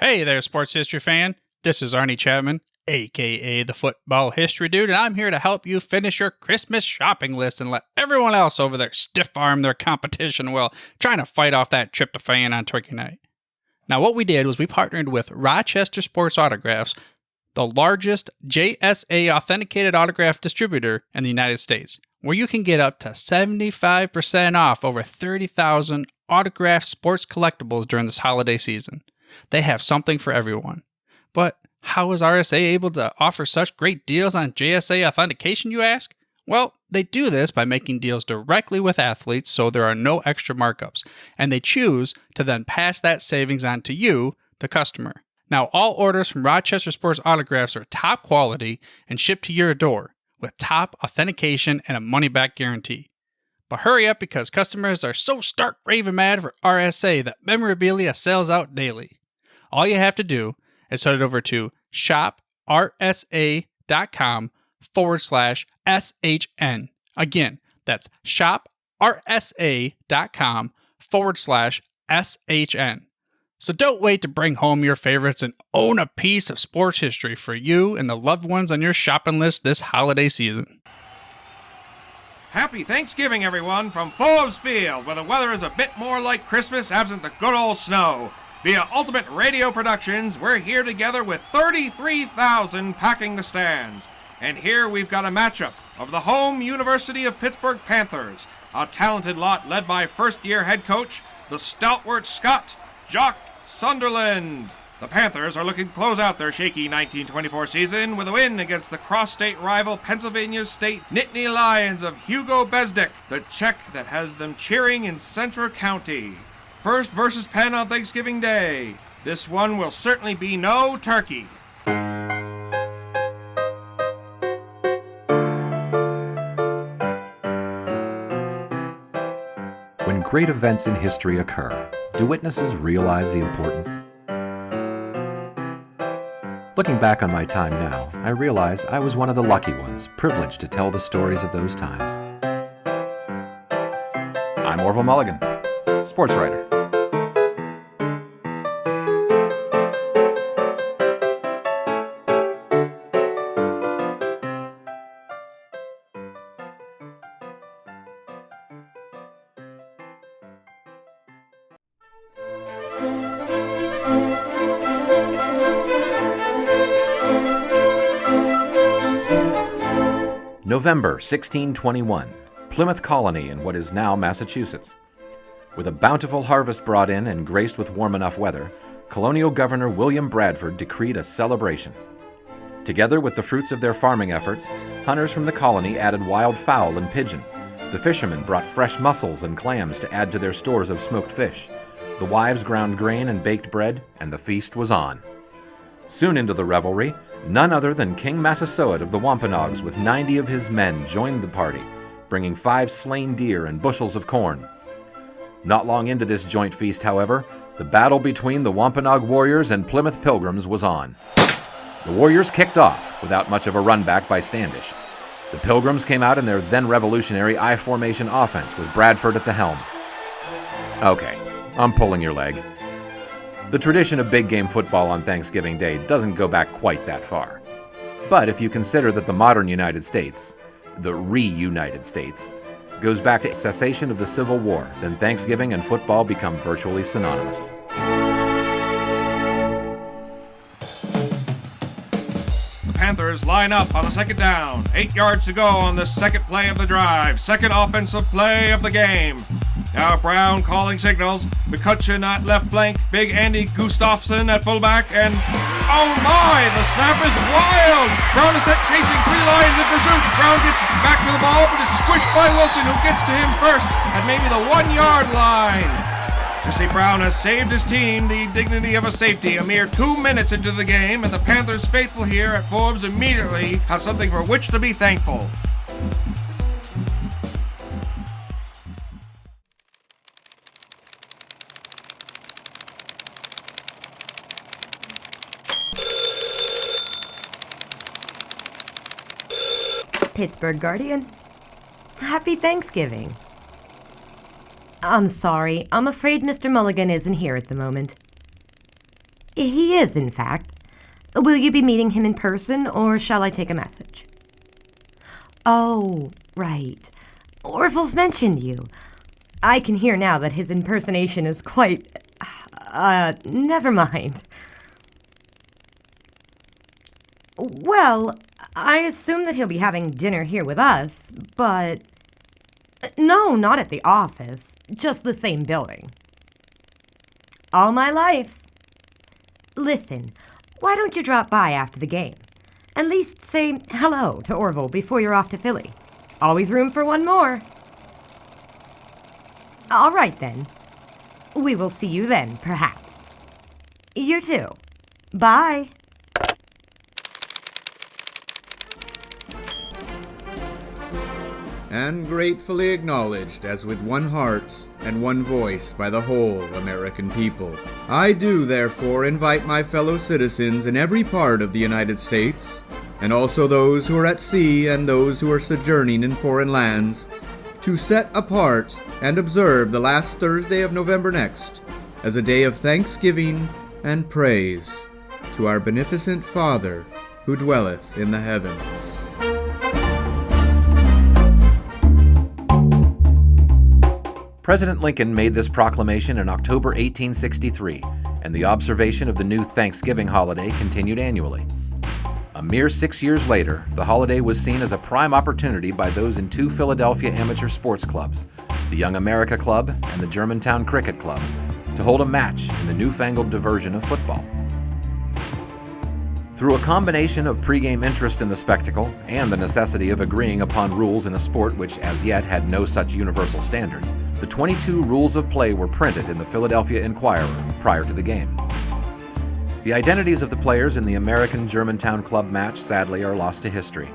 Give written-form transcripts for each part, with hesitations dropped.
Hey there, sports history fan. This is Arnie Chapman, aka the Football History Dude, and I'm here to help you finish your Christmas shopping list and let everyone else over there stiff-arm their competition while trying to fight off that tryptophan on Turkey Night. Now, what we did was we partnered with Rochester Sports Autographs, the largest JSA authenticated autograph distributor in the United States, where you can get up to 75% off over 30,000 autographed sports collectibles during this holiday season. They have something for everyone. But how is RSA able to offer such great deals on JSA authentication, you ask? Well, they do this by making deals directly with athletes so there are no extra markups, and they choose to then pass that savings on to you, the customer. Now, all orders from Rochester Sports Autographs are top quality and shipped to your door with top authentication and a money-back guarantee. But hurry up because customers are so stark raving mad for RSA that memorabilia sells out daily. All you have to do is head over to shoprsa.com/SHN. Again, that's shoprsa.com/SHN. So don't wait to bring home your favorites and own a piece of sports history for you and the loved ones on your shopping list this holiday season. Happy Thanksgiving, everyone, from Forbes Field, where the weather is a bit more like Christmas absent the good old snow. Via Ultimate Radio Productions, we're here together with 33,000 packing the stands. And here we've got a matchup of the home University of Pittsburgh Panthers, a talented lot led by first-year head coach, the stalwart Scot, Jock Sunderland. The Panthers are looking to close out their shaky 1924 season with a win against the cross-state rival Pennsylvania State Nittany Lions of Hugo Bezdek, the Czech that has them cheering in Central County. First versus Penn on Thanksgiving Day. This one will certainly be no turkey. When great events in history occur, do witnesses realize the importance? Looking back on my time now, I realize I was one of the lucky ones, privileged to tell the stories of those times. I'm Orville Mulligan, sports writer. November 1621, Plymouth Colony in what is now Massachusetts. With a bountiful harvest brought in and graced with warm enough weather, colonial governor William Bradford decreed a celebration. Together with the fruits of their farming efforts, hunters from the colony added wild fowl and pigeon. The fishermen brought fresh mussels and clams to add to their stores of smoked fish. The wives ground grain and baked bread, and the feast was on. Soon into the revelry, none other than King Massasoit of the Wampanoags with 90 of his men joined the party, bringing 5 slain deer and bushels of corn. Not long into this joint feast, however, the battle between the Wampanoag warriors and Plymouth Pilgrims was on. The warriors kicked off without much of a run back by Standish. The Pilgrims came out in their then revolutionary I-formation offense with Bradford at the helm. Okay, I'm pulling your leg. The tradition of big game football on Thanksgiving Day doesn't go back quite that far. But if you consider that the modern United States, the re-United States, goes back to cessation of the Civil War, then Thanksgiving and football become virtually synonymous. The Panthers line up on a second down. 8 yards to go on the second play of the drive. Second offensive play of the game. Now Brown calling signals. McCutcheon at left flank. Big Andy Gustafson at fullback. And oh my! The snap is wild! Brown is set chasing 3 Lions in pursuit. Brown gets back to the ball but is squished by Wilson, who gets to him first at maybe the 1-yard line. Jesse Brown has saved his team the dignity of a safety a mere 2 minutes into the game, and the Panthers faithful here at Forbes immediately have something for which to be thankful. Pittsburgh Guardian. Happy Thanksgiving. I'm sorry. I'm afraid Mr. Mulligan isn't here at the moment. He is, in fact. Will you be meeting him in person, or shall I take a message? Oh, right. Orville's mentioned you. I can hear now that his impersonation is quite... never mind. Well, I assume that he'll be having dinner here with us, but... No, not at the office. Just the same building. All my life. Listen, why don't you drop by after the game? At least say hello to Orville before you're off to Philly. Always room for one more. All right, then. We will see you then, perhaps. You too. Bye. And gratefully acknowledged as with one heart and one voice by the whole American people. I do therefore invite my fellow citizens in every part of the United States, and also those who are at sea and those who are sojourning in foreign lands, to set apart and observe the last Thursday of November next as a day of thanksgiving and praise to our beneficent Father who dwelleth in the heavens. President Lincoln made this proclamation in October 1863, and the observation of the new Thanksgiving holiday continued annually. A mere 6 years later, the holiday was seen as a prime opportunity by those in two Philadelphia amateur sports clubs, the Young America Club and the Germantown Cricket Club, to hold a match in the newfangled diversion of football. Through a combination of pregame interest in the spectacle and the necessity of agreeing upon rules in a sport which as yet had no such universal standards, the 22 rules of play were printed in the Philadelphia Inquirer prior to the game. The identities of the players in the American Germantown Club match sadly are lost to history.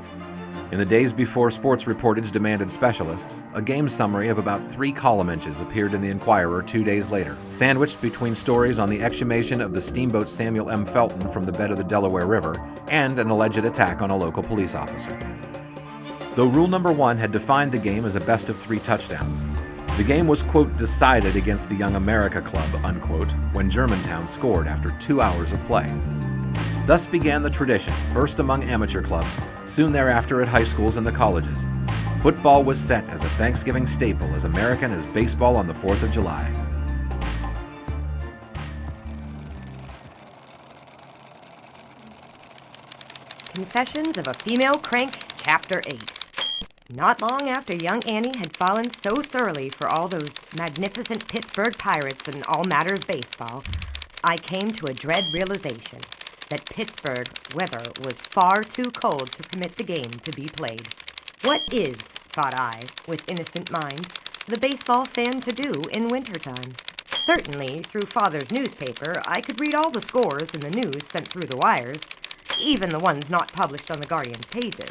In the days before sports reportage demanded specialists, a game summary of about 3 column inches appeared in the Inquirer 2 days later, sandwiched between stories on the exhumation of the steamboat Samuel M. Felton from the bed of the Delaware River and an alleged attack on a local police officer. Though rule number 1 had defined the game as a best of 3 touchdowns, the game was, quote, decided against the Young America Club, unquote, when Germantown scored after 2 hours of play. Thus began the tradition, first among amateur clubs, soon thereafter at high schools and the colleges. Football was set as a Thanksgiving staple as American as baseball on the 4th of July. Confessions of a Female Crank, Chapter 8. Not long after young Annie had fallen so thoroughly for all those magnificent Pittsburgh Pirates and all matters baseball, I came to a dread realization that Pittsburgh weather was far too cold to permit the game to be played. What is, thought I, with innocent mind, the baseball fan to do in wintertime? Certainly, through Father's newspaper, I could read all the scores in the news sent through the wires, even the ones not published on the Guardian's pages.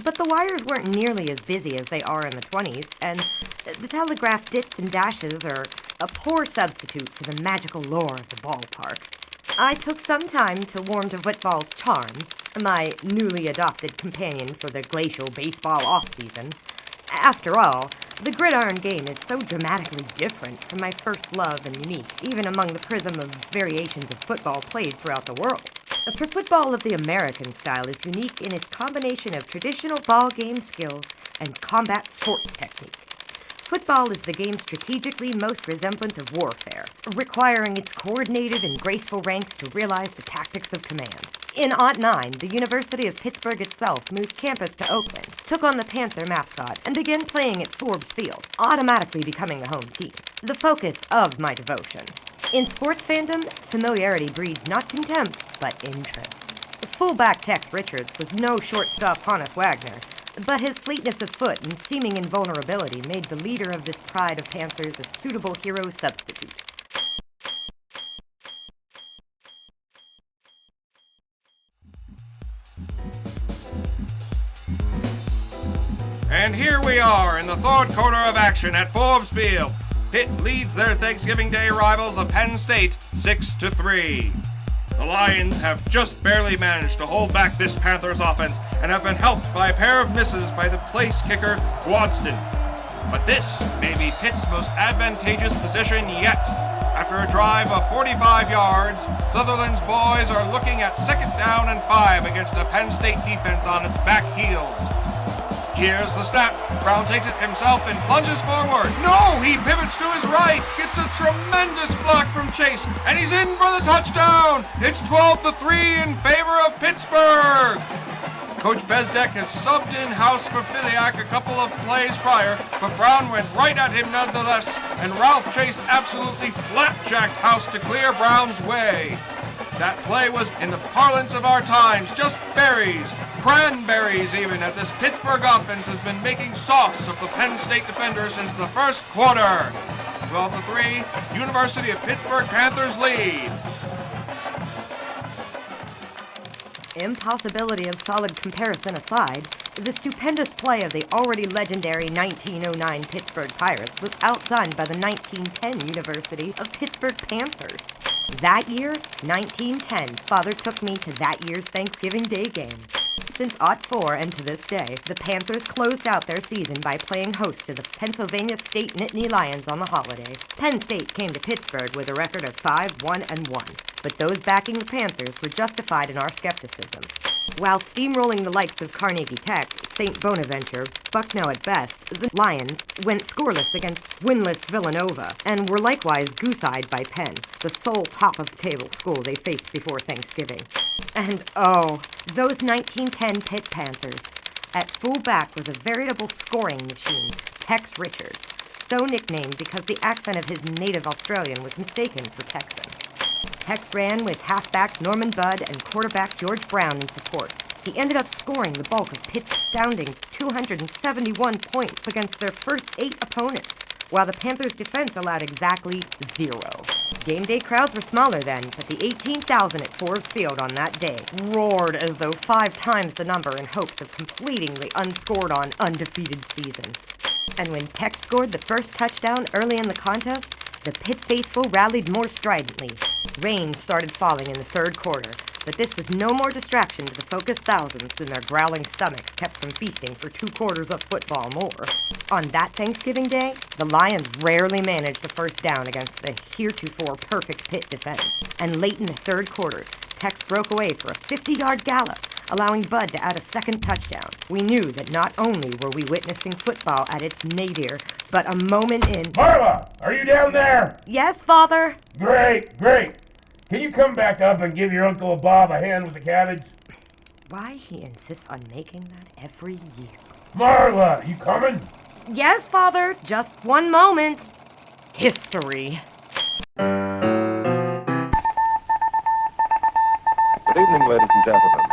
But the wires weren't nearly as busy as they are in the 20s, and the telegraph dits and dashes are a poor substitute for the magical lore of the ballpark. I took some time to warm to football's charms, my newly adopted companion for the glacial baseball off-season. After all, the gridiron game is so dramatically different from my first love and unique, even among the prism of variations of football played throughout the world. For football of the American style is unique in its combination of traditional ball game skills and combat sports technique. Football is the game strategically most resemblant of warfare, requiring its coordinated and graceful ranks to realize the tactics of command. In '09, the University of Pittsburgh itself moved campus to Oakland, took on the Panther mascot, and began playing at Forbes Field, automatically becoming the home team, the focus of my devotion. In sports fandom, familiarity breeds not contempt, but interest. Fullback Tex Richards was no shortstop Hannes Wagner, but his fleetness of foot and seeming invulnerability made the leader of this pride of Panthers a suitable hero substitute. And here we are in the third quarter of action at Forbes Field. Pitt leads their Thanksgiving Day rivals of Penn State 6-3. The Lions have just barely managed to hold back this Panthers offense and have been helped by a pair of misses by the place kicker Wadston. But this may be Pitt's most advantageous position yet, After a drive of 45 yards, Sutherland's boys are looking at 2nd down and 5 against a Penn State defense on its back heels. Here's the snap. Brown takes it himself and plunges forward. No, he pivots to his right, gets a tremendous block from Chase, and he's in for the touchdown. It's 12-3 in favor of Pittsburgh. Coach Bezdek has subbed in house for Filiak a couple of plays prior, but Brown went right at him nonetheless, and Ralph Chase absolutely flapjacked House to clear Brown's way. That play was, in the parlance of our times, just berries, cranberries even, as this Pittsburgh offense has been making sauce of the Penn State defender since the first quarter. 12-3, University of Pittsburgh Panthers lead. Impossibility of solid comparison aside, the stupendous play of the already legendary 1909 Pittsburgh Pirates was outdone by the 1910 University of Pittsburgh Panthers. That year, 1910, Father took me to that year's Thanksgiving Day game. Since '04 and to this day, the Panthers closed out their season by playing host to the Pennsylvania State Nittany Lions on the holiday. Penn State came to Pittsburgh with a record of 5-1-1, but those backing the Panthers were justified in our skepticism. While steamrolling the likes of Carnegie Tech, St. Bonaventure, Bucknell at best, the Lions went scoreless against winless Villanova and were likewise goose-eyed by Penn, the sole top-of-the-table school they faced before Thanksgiving. And oh, those 1910 Pitt Panthers. At fullback was a veritable scoring machine, Tex Richards, so nicknamed because the accent of his native Australian was mistaken for Texan. Tex ran with halfback Norman Budd and quarterback George Brown in support. He ended up scoring the bulk of Pitt's astounding 271 points against their first 8 opponents, while the Panthers' defense allowed exactly 0. Game day crowds were smaller then, but the 18,000 at Forrest Field on that day roared as though 5 times the number in hopes of completing the unscored-on undefeated season. And when Tex scored the first touchdown early in the contest, the Pitt faithful rallied more stridently. Rain started falling in the third quarter, but this was no more distraction to the focused thousands than their growling stomachs kept from feasting for 2 quarters of football more. On that Thanksgiving Day, the Lions rarely managed a first down against the heretofore perfect Pitt defense, and late in the third quarter, Tex broke away for a 50-yard gallop, allowing Bud to add a second touchdown. We knew that not only were we witnessing football at its nadir, but a moment in... Marla, are you down there? Yes, Father? Great. Can you come back up and give your Uncle Bob a hand with the cabbage? Why he insists on making that every year. Marla, you coming? Yes, Father. Just one moment. History. Good evening, ladies and gentlemen.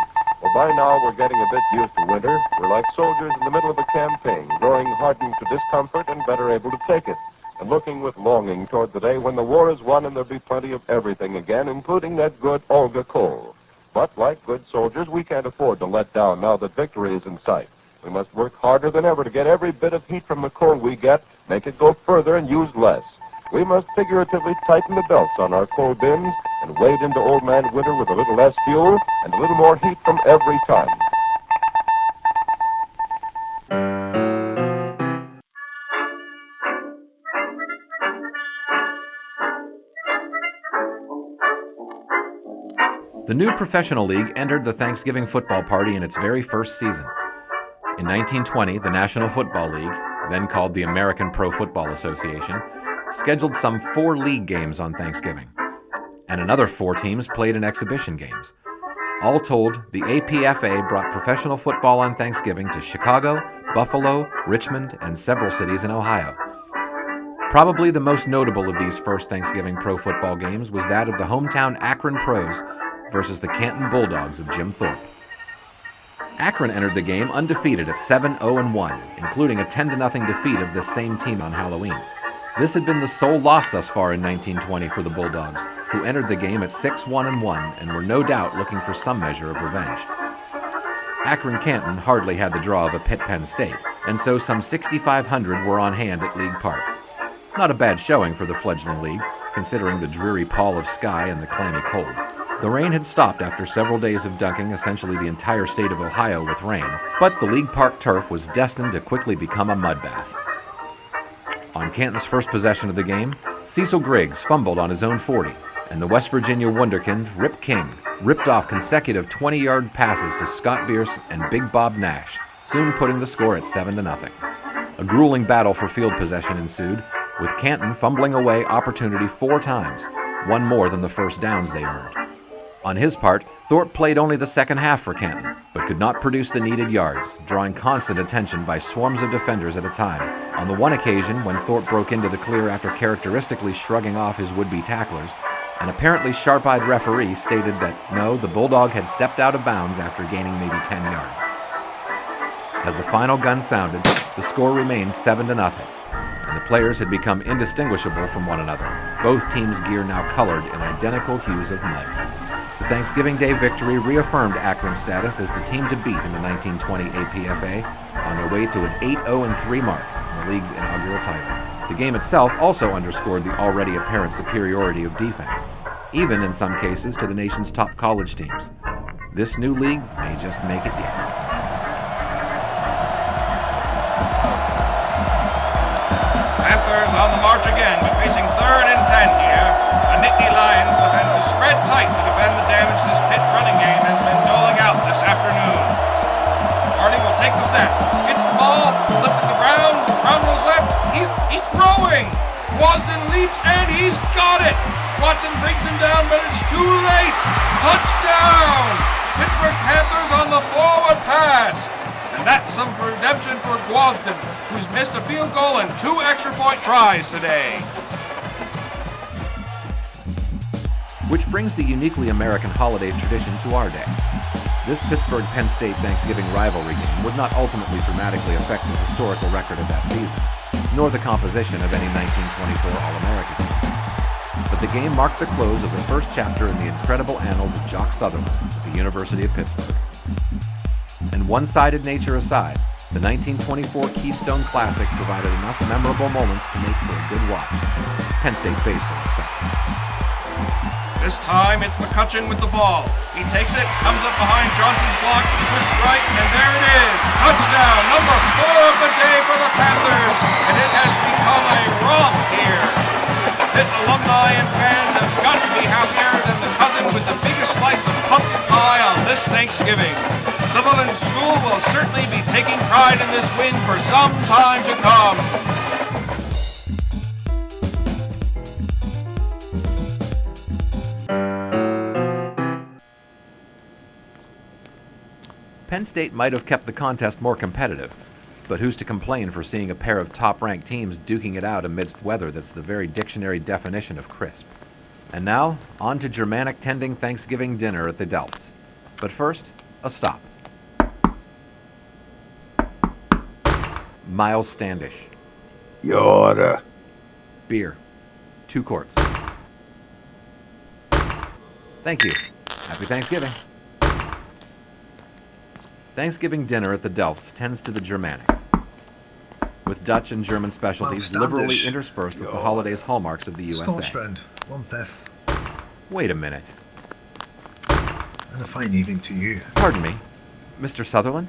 Well, by now we're getting a bit used to winter. We're like soldiers in the middle of a campaign, growing hardened to discomfort and better able to take it, and looking with longing toward the day when the war is won and there'll be plenty of everything again, including that good Olga coal. But like good soldiers, we can't afford to let down now that victory is in sight. We must work harder than ever to get every bit of heat from the coal we get, make it go further and use less. We must figuratively tighten the belts on our coal bins and wade into old man winter with a little less fuel and a little more heat from every ton. The new professional league entered the Thanksgiving football party in its very first season. In 1920, the National Football League, then called the American Pro Football Association, scheduled some 4 league games on Thanksgiving, and another 4 teams played in exhibition games. All told, the APFA brought professional football on Thanksgiving to Chicago, Buffalo, Richmond, and several cities in Ohio. Probably the most notable of these first Thanksgiving pro football games was that of the hometown Akron Pros versus the Canton Bulldogs of Jim Thorpe. Akron entered the game undefeated at 7-0-1, including a 10-0 defeat of this same team on Halloween. This had been the sole loss thus far in 1920 for the Bulldogs, who entered the game at 6-1-1 and were no doubt looking for some measure of revenge. Akron-Canton hardly had the draw of a Pitt-Penn State, and so some 6,500 were on hand at League Park. Not a bad showing for the fledgling league, considering the dreary pall of sky and the clammy cold. The rain had stopped after several days of dunking essentially the entire state of Ohio with rain, but the League Park turf was destined to quickly become a mud bath. On Canton's first possession of the game, Cecil Griggs fumbled on his own 40, and the West Virginia wunderkind Rip King ripped off consecutive 20-yard passes to Scott Bierce and Big Bob Nash, soon putting the score at 7-0. A grueling battle for field possession ensued, with Canton fumbling away opportunity 4 times, one more than the first downs they earned. On his part, Thorpe played only the second half for Canton, but could not produce the needed yards, drawing constant attention by swarms of defenders at a time. On the one occasion, when Thorpe broke into the clear after characteristically shrugging off his would-be tacklers, an apparently sharp-eyed referee stated that no, the Bulldog had stepped out of bounds after gaining maybe 10 yards. As the final gun sounded, the score remained 7-0, and the players had become indistinguishable from one another, both teams' gear now colored in identical hues of mud. The Thanksgiving Day victory reaffirmed Akron's status as the team to beat in the 1920 APFA on their way to an 8-0-3 mark in the league's inaugural title. The game itself also underscored the already apparent superiority of defense, even in some cases to the nation's top college teams. This new league may just make it yet. Panthers on the march again, but facing 3rd and 10 here. The Nittany Lions defense is spread tight to defend the damage this Pitt running game has been doling out this afternoon. Hartl will take the snap. It's the ball, lifted the ground goes left. He's throwing. Wasden leaps and he's got it. Watson brings him down, but it's too late. Touchdown! Pittsburgh Panthers on the forward pass. And that's some redemption for Wasden, who's missed a field goal and 2 extra-point tries today. Which brings the uniquely American holiday tradition to our day. This Pittsburgh-Penn State Thanksgiving rivalry game would not ultimately dramatically affect the historical record of that season, nor the composition of any 1924 All-American team. But the game marked the close of the first chapter in the incredible annals of Jock Sutherland at the University of Pittsburgh. And one-sided nature aside, the 1924 Keystone Classic provided enough memorable moments to make for a good watch, Penn State faithful exception. This time it's McCutcheon with the ball. He takes it, comes up behind Johnson's block, twists right, and there it is. Touchdown, number 4 of the day for the Panthers, and it has become a romp here. Pitt alumni and fans have got to be happier than the cousin with the biggest slice of pumpkin pie on this Thanksgiving. Sutherland School will certainly be taking pride in this win for some time to come. Penn State might have kept the contest more competitive, but who's to complain for seeing a pair of top-ranked teams duking it out amidst weather that's the very dictionary definition of crisp. And now, on to Germanic-tending Thanksgiving dinner at the Delfts. But first, a stop. Miles Standish. Your order. Beer. 2 quarts. Thank you. Happy Thanksgiving. Thanksgiving dinner at the Delfts tends to the Germanic, with Dutch and German specialties liberally interspersed with the holiday's hallmarks of the USA. Scotch friend, 1/5. Wait a minute. And a fine evening to you. Pardon me, Mr. Sutherland?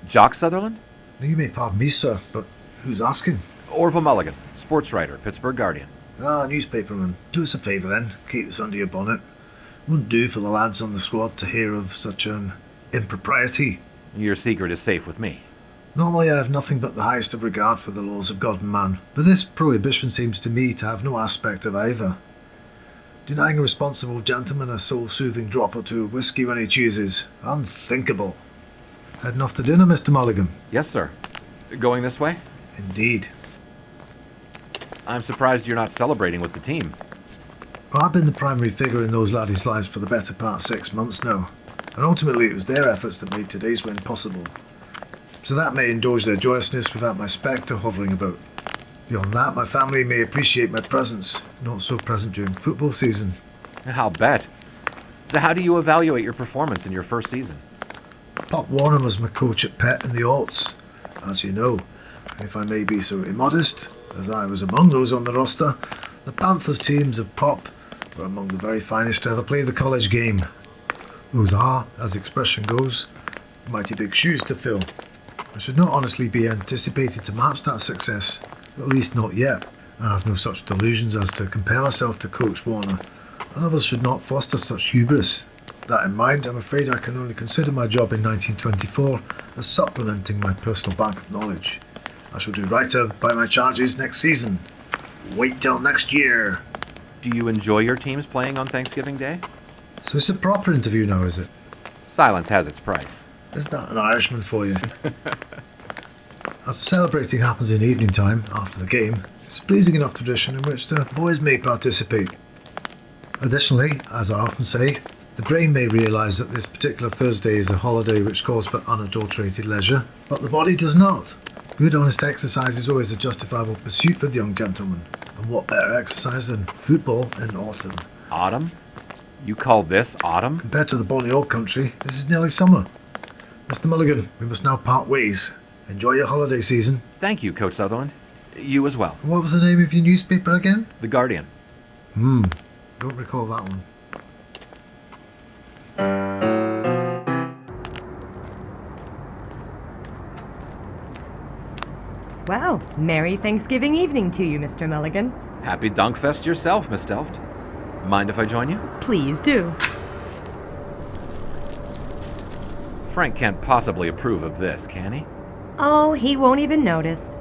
Jock Sutherland? Now, you may pardon me, sir, but who's asking? Orville Mulligan, sports writer, Pittsburgh Guardian. Ah, newspaperman. Do us a favour then. Keep this under your bonnet. Wouldn't do for the lads on the squad to hear of such an impropriety. Your secret is safe with me. Normally I have nothing but the highest of regard for the laws of God and man, but this prohibition seems to me to have no aspect of either. Denying a responsible gentleman a soul-soothing drop or 2 of whiskey when he chooses. Unthinkable. Heading off to dinner, Mr. Mulligan? Yes, sir. Going this way? Indeed. I'm surprised you're not celebrating with the team. Well, I've been the primary figure in those laddies' lives for the better part of 6 months now, and ultimately it was their efforts that made today's win possible. So that may indulge their joyousness without my spectre hovering about. Beyond that, my family may appreciate my presence, not so present during football season. I'll bet. So how do you evaluate your performance in your first season? Pop Warner was my coach at Pitt in the aughts, as you know. If I may be so immodest, as I was among those on the roster, the Panthers teams of Pop were among the very finest to ever play the college game. Those are, as the expression goes, mighty big shoes to fill. I should not honestly be anticipated to match that success, at least not yet, I have no such delusions as to compare myself to Coach Warner, and others should not foster such hubris. That in mind, I'm afraid I can only consider my job in 1924 as supplementing my personal bank of knowledge. I shall do righter by my charges next season. Wait till next year. Do you enjoy your teams playing on Thanksgiving Day? So it's a proper interview now, is it? Silence has its price. Is that an Irishman for you? As the celebrating happens in evening time, after the game, it's a pleasing enough tradition in which the boys may participate. Additionally, as I often say, the brain may realise that this particular Thursday is a holiday which calls for unadulterated leisure, but the body does not. Good honest exercise is always a justifiable pursuit for the young gentleman, and what better exercise than football in autumn? Autumn? You call this autumn? Compared to the bonny old country, this is nearly summer. Mr. Mulligan, we must now part ways. Enjoy your holiday season. Thank you, Coach Sutherland. You as well. What was the name of your newspaper again? The Guardian. Don't recall that one. Well, Merry Thanksgiving evening to you, Mr. Mulligan. Happy Dunkfest yourself, Miss Delft. Mind if I join you? Please do. Frank can't possibly approve of this, can he? Oh, he won't even notice.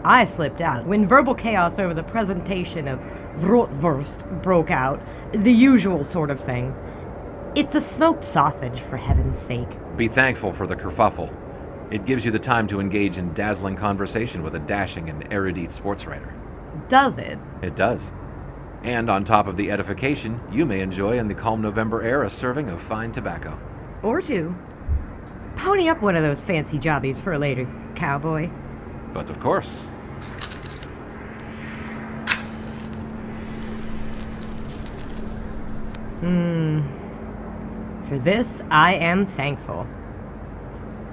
I slipped out when verbal chaos over the presentation of Bratwurst broke out, the usual sort of thing. It's a smoked sausage, for heaven's sake. Be thankful for the kerfuffle. It gives you the time to engage in dazzling conversation with a dashing and erudite sports writer. Does it? It does. And on top of the edification, you may enjoy in the calm November air a serving of fine tobacco. Or two. Pony up one of those fancy jobbies for later, cowboy. But of course. For this, I am thankful.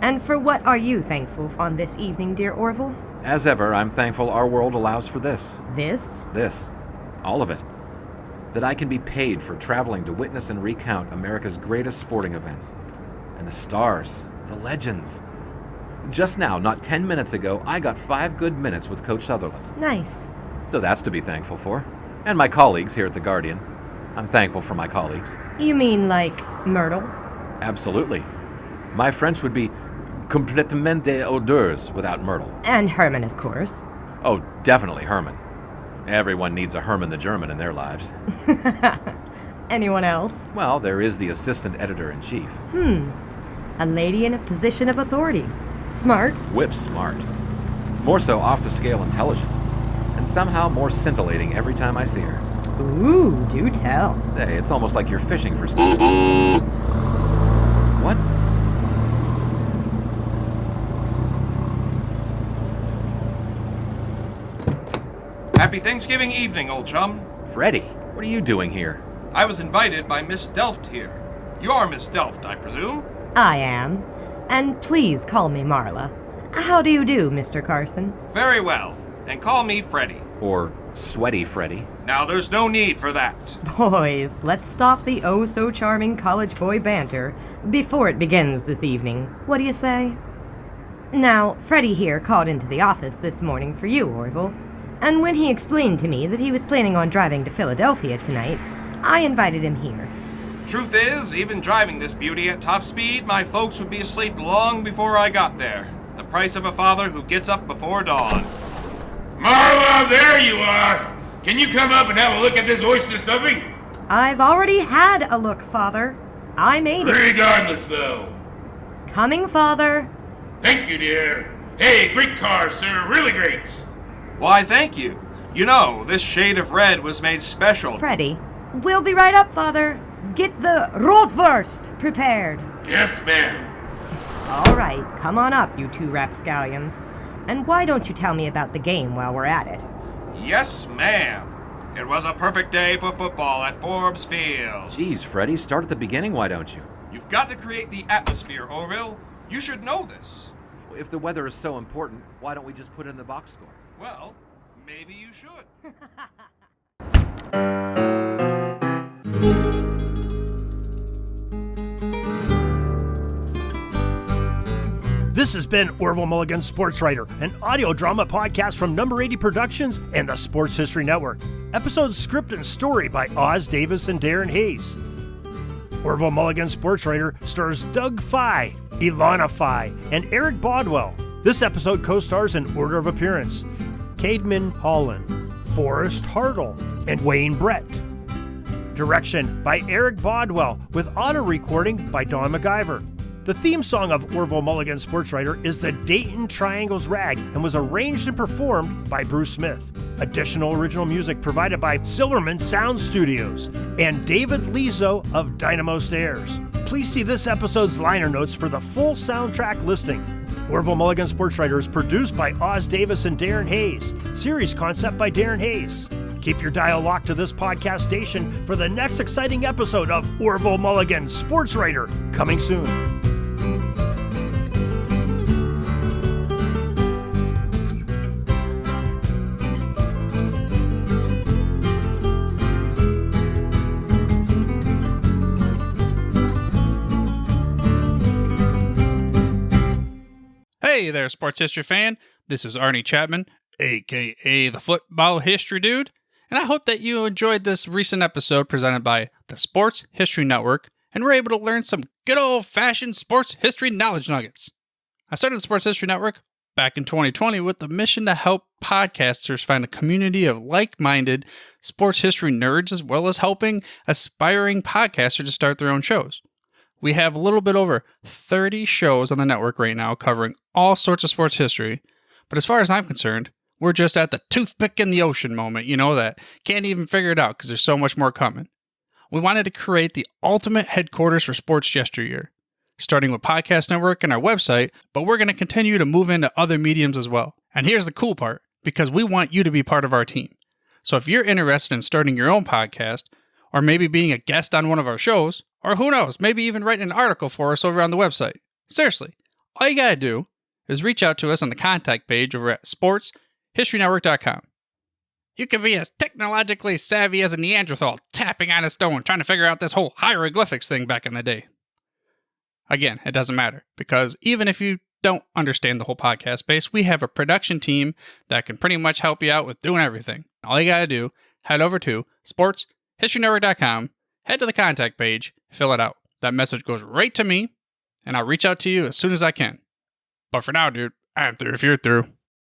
And for what are you thankful on this evening, dear Orville? As ever, I'm thankful our world allows for this. This? This. All of it. That I can be paid for traveling to witness and recount America's greatest sporting events. And the stars. The legends. Just now, not 10 minutes ago, I got 5 good minutes with Coach Sutherland. Nice. So that's to be thankful for. And my colleagues here at The Guardian. I'm thankful for my colleagues. You mean like Myrtle? Absolutely. My French would be complètement des odeurs without Myrtle. And Herman, of course. Oh, definitely Herman. Everyone needs a Herman the German in their lives. Anyone else? Well, there is the assistant editor-in-chief. A lady in a position of authority. Smart. Whip smart. More so off-the-scale intelligent. And somehow more scintillating every time I see her. Ooh, do tell. Say, it's almost like you're fishing for stuff. What? Happy Thanksgiving evening, old chum. Freddie, what are you doing here? I was invited by Miss Delft here. You are Miss Delft, I presume? I am. And please call me Marla. How do you do, Mr. Carson? Very well. And call me Freddie. Or Sweaty Freddie. Now, there's no need for that. Boys, let's stop the oh-so-charming college boy banter before it begins this evening. What do you say? Now, Freddie here called into the office this morning for you, Orville. And when he explained to me that he was planning on driving to Philadelphia tonight, I invited him here. Truth is, even driving this beauty at top speed, my folks would be asleep long before I got there. The price of a father who gets up before dawn. Marla, there you are! Can you come up and have a look at this oyster stuffing? I've already had a look, Father. I made it. Regardless, though. Coming, Father. Thank you, dear. Hey, great car, sir. Really great. Why, thank you. You know, this shade of red was made special. Freddie, we'll be right up, Father. Get the Rotwurst prepared. Yes, ma'am. All right, come on up, you two rapscallions. And why don't you tell me about the game while we're at it? Yes, ma'am. It was a perfect day for football at Forbes Field. Geez, Freddie, start at the beginning, why don't you? You've got to create the atmosphere, Orville. You should know this. If the weather is so important, why don't we just put it in the box score? Well, maybe you should. This has been Orville Mulligan Sports Writer, an audio drama podcast from Number 80 Productions and the Sports History Network. Episode script and story by Oz Davis and Darren Hayes. Orville Mulligan Sports Writer stars Doug Fye, Ilona Fye, and Eric Bodwell. This episode co-stars in order of appearance: Caedmon Holland, Forrest Hartl, and Wayne Brett. Direction by Eric Bodwell, with auto recording by Don MacGyver. The theme song of Orville Mulligan Sports Writer is the Dayton Triangles Rag and was arranged and performed by Bruce Smith. Additional original music provided by Silverman Sound Studios and David Lizo of Dynamo Stairs. Please see this episode's liner notes for the full soundtrack listing. Orville Mulligan Sports Writer is produced by Oz Davis and Darren Hayes. Series concept by Darren Hayes. Keep your dial locked to this podcast station for the next exciting episode of Orville Mulligan Sports Writer, coming soon. Hey there, sports history fan. This is Arnie Chapman, a.k.a. the Football History Dude, and I hope that you enjoyed this recent episode presented by the Sports History Network and were able to learn some good old-fashioned sports history knowledge nuggets. I started the Sports History Network back in 2020 with the mission to help podcasters find a community of like-minded sports history nerds, as well as helping aspiring podcasters to start their own shows. We have a little bit over 30 shows on the network right now covering all sorts of sports history, but as far as I'm concerned, we're just at the toothpick in the ocean moment, that can't even figure it out because there's so much more coming. We wanted to create the ultimate headquarters for sports yesteryear, starting with Podcast Network and our website, but we're going to continue to move into other mediums as well. And here's the cool part, because we want you to be part of our team. So if you're interested in starting your own podcast, or maybe being a guest on one of our shows, or who knows, maybe even writing an article for us over on the website. Seriously, all you gotta do is reach out to us on the contact page over at sportshistorynetwork.com. You can be as technologically savvy as a Neanderthal tapping on a stone trying to figure out this whole hieroglyphics thing back in the day. Again, it doesn't matter, because even if you don't understand the whole podcast space, we have a production team that can pretty much help you out with doing everything. All you gotta do, head over to sportshistorynetwork.com, head to the contact page, fill it out. That message goes right to me, and I'll reach out to you as soon as I can. But for now, dude, I'm through if you're through.